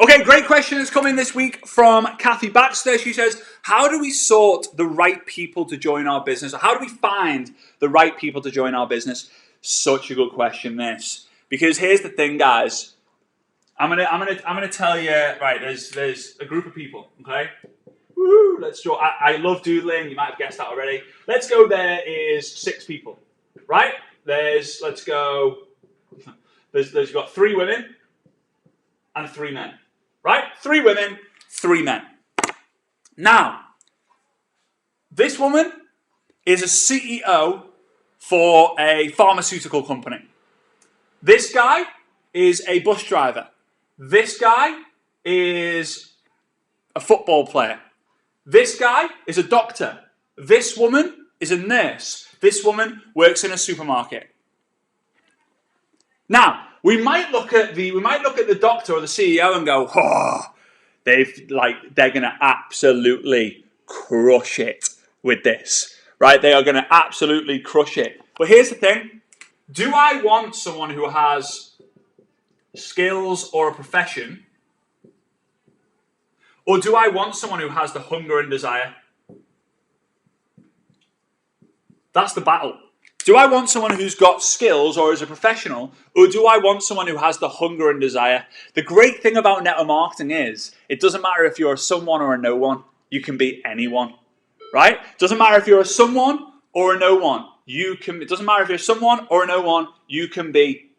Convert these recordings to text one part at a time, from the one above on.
Okay, great question is coming this week from Kathy Baxter. She says, how do we sort the right people to join our business? Or how do we find the right people to join our business? Such a good question, this. Because here's the thing, guys. I'm gonna tell you, right, there's a group of people, okay? Woo, let's draw. I love doodling, you might have guessed that already. Let's go, there is 6 people, right? There's got 3 women and 3 men. Right? 3 women, 3 men. Now, this woman is a CEO for a pharmaceutical company. This guy is a bus driver. This guy is a football player. This guy is a doctor. This woman is a nurse. This woman works in a supermarket. Now, we might look at the doctor or the CEO and go, oh, they're going to absolutely crush it with this, right? They are going to absolutely crush it. But here's the thing. Do I want someone who has skills or a profession? Or do I want someone who has the hunger and desire? That's the battle. Do I want someone who's got skills or is a professional, or do I want someone who has the hunger and desire? The great thing about network marketing is it doesn't matter if you're a someone or a no one. You can be anyone, right? It doesn't matter if you're a someone or a no one. It doesn't matter if you're someone or a no one. You can be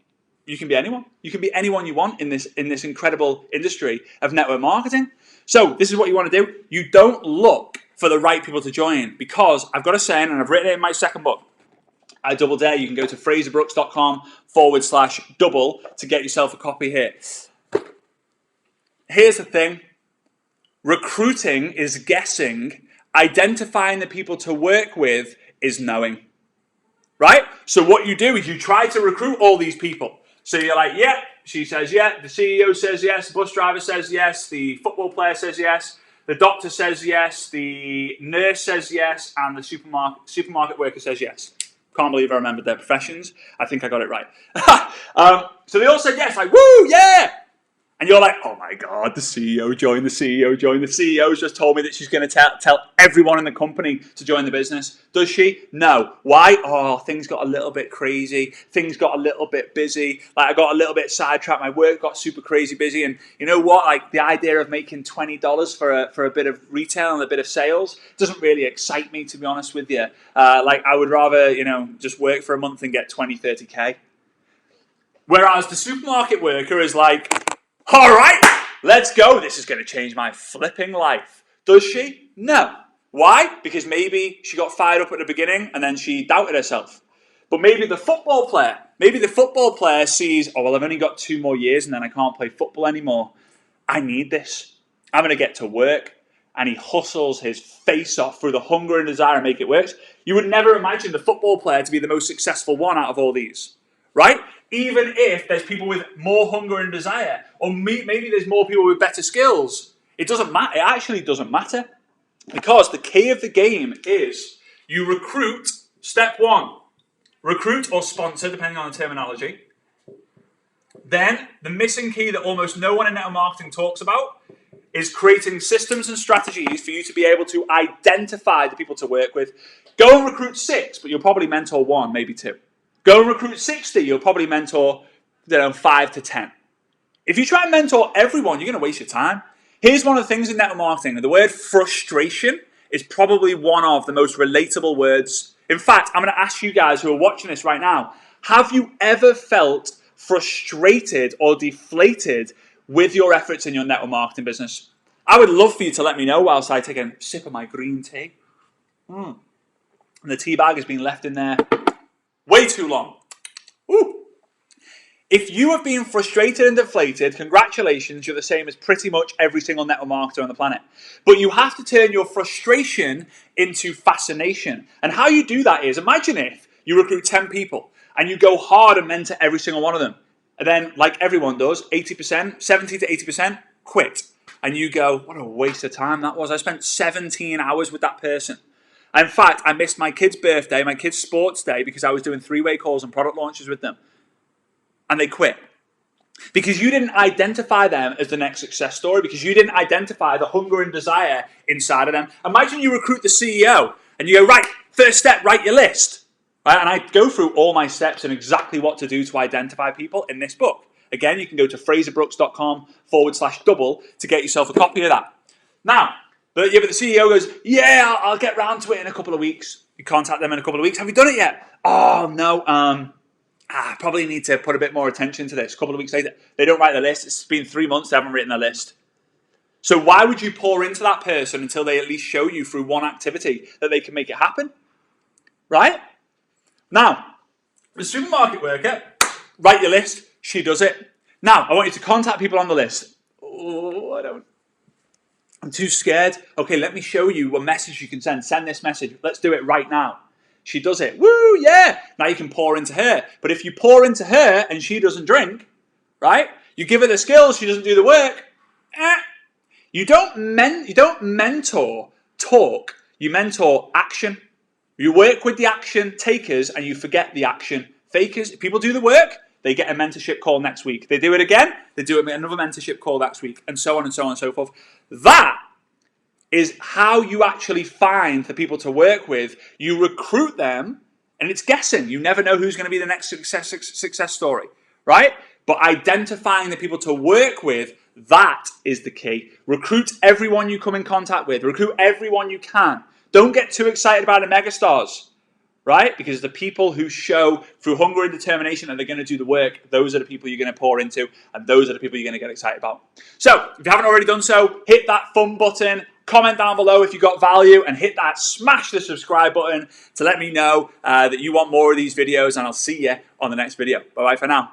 anyone. You can be anyone you want in this incredible industry of network marketing. So this is what you want to do. You don't look for the right people to join, because I've got a saying, and I've written it in my second book, I Double Dare. You can go to fraserbrooks.com/double to get yourself a copy here. Here's the thing. Recruiting is guessing. Identifying the people to work with is knowing. Right? So what you do is you try to recruit all these people. So you're like, yeah, she says yeah, the CEO says yes, the bus driver says yes, the football player says yes, the doctor says yes, the nurse says yes, and the supermarket worker says yes. Can't believe I remembered their professions. I think I got it right. So they all said yes, like, woo, yeah! And you're like, oh my God, the CEO joined, the CEO joined. The CEO's just told me that she's going to tell everyone in the company to join the business. Does she? No. Why? Oh, things got a little bit crazy. Things got a little bit busy. Like, I got a little bit sidetracked. My work got super crazy busy. And you know what? Like, the idea of making $20 for a bit of retail and a bit of sales doesn't really excite me, to be honest with you. Like, I would rather, just work for a month and get 20, 30K. Whereas the supermarket worker is like, all right, let's go. This is going to change my flipping life. Does she? No. Why? Because maybe she got fired up at the beginning and then she doubted herself. But maybe the football player sees, oh, well, I've only got 2 more years and then I can't play football anymore. I need this. I'm going to get to work. And he hustles his face off through the hunger and desire to make it work. You would never imagine the football player to be the most successful one out of all these, right? Even if there's people with more hunger and desire, or maybe there's more people with better skills, it doesn't matter. It actually doesn't matter, because the key of the game is you recruit. Step 1, recruit or sponsor, depending on the terminology. Then the missing key that almost no one in network marketing talks about is creating systems and strategies for you to be able to identify the people to work with. Go and recruit 6, but you'll probably mentor 1, maybe 2. Go and recruit 60, you'll probably mentor 5 to 10. If you try and mentor everyone, you're going to waste your time. Here's one of the things in network marketing. The word frustration is probably one of the most relatable words. In fact, I'm going to ask you guys who are watching this right now, have you ever felt frustrated or deflated with your efforts in your network marketing business? I would love for you to let me know whilst I take a sip of my green tea. And the tea bag has been left in there way too long. Ooh. If you have been frustrated and deflated, congratulations, you're the same as pretty much every single network marketer on the planet. But you have to turn your frustration into fascination. And how you do that is, imagine if you recruit 10 people and you go hard and mentor every single one of them. And then, like everyone does, 80%, 70 to 80% quit. And you go, what a waste of time that was. I spent 17 hours with that person. In fact, I missed my kid's birthday, my kid's sports day, because I was doing 3-way calls and product launches with them. And they quit. Because you didn't identify them as the next success story, because you didn't identify the hunger and desire inside of them. Imagine you recruit the CEO and you go, right, first step, write your list. Right? And I go through all my steps and exactly what to do to identify people in this book. Again, you can go to fraserbrooks.com/double to get yourself a copy of that. Now, but the CEO goes, yeah, I'll get round to it in a couple of weeks. You contact them in a couple of weeks. Have you done it yet? Oh, no, I probably need to put a bit more attention to this. A couple of weeks later, they don't write the list. It's been 3 months, they haven't written the list. So why would you pour into that person until they at least show you through one activity that they can make it happen? Right? Now, the supermarket worker, write your list. She does it. Now, I want you to contact people on the list. Oh, I'm too scared. Okay, let me show you a message you can send. Send this message. Let's do it right now. She does it. Woo, yeah. Now you can pour into her. But if you pour into her and she doesn't drink, right? You give her the skills, she doesn't do the work. You don't mentor talk. You mentor action. You work with the action takers and you forget the action fakers. If people do the work, they get a mentorship call next week. They do it again, they do another mentorship call next week, and so on and so on and so forth. That is how you actually find the people to work with. You recruit them, and it's guessing. You never know who's going to be the next success story, right? But identifying the people to work with, that is the key. Recruit everyone you come in contact with. Recruit everyone you can. Don't get too excited about the megastars, right? Because the people who show through hunger and determination that they're going to do the work, those are the people you're going to pour into, and those are the people you're going to get excited about. So, if you haven't already done so, hit that fun button, comment down below if you got value, and smash the subscribe button to let me know that you want more of these videos, and I'll see you on the next video. Bye-bye for now.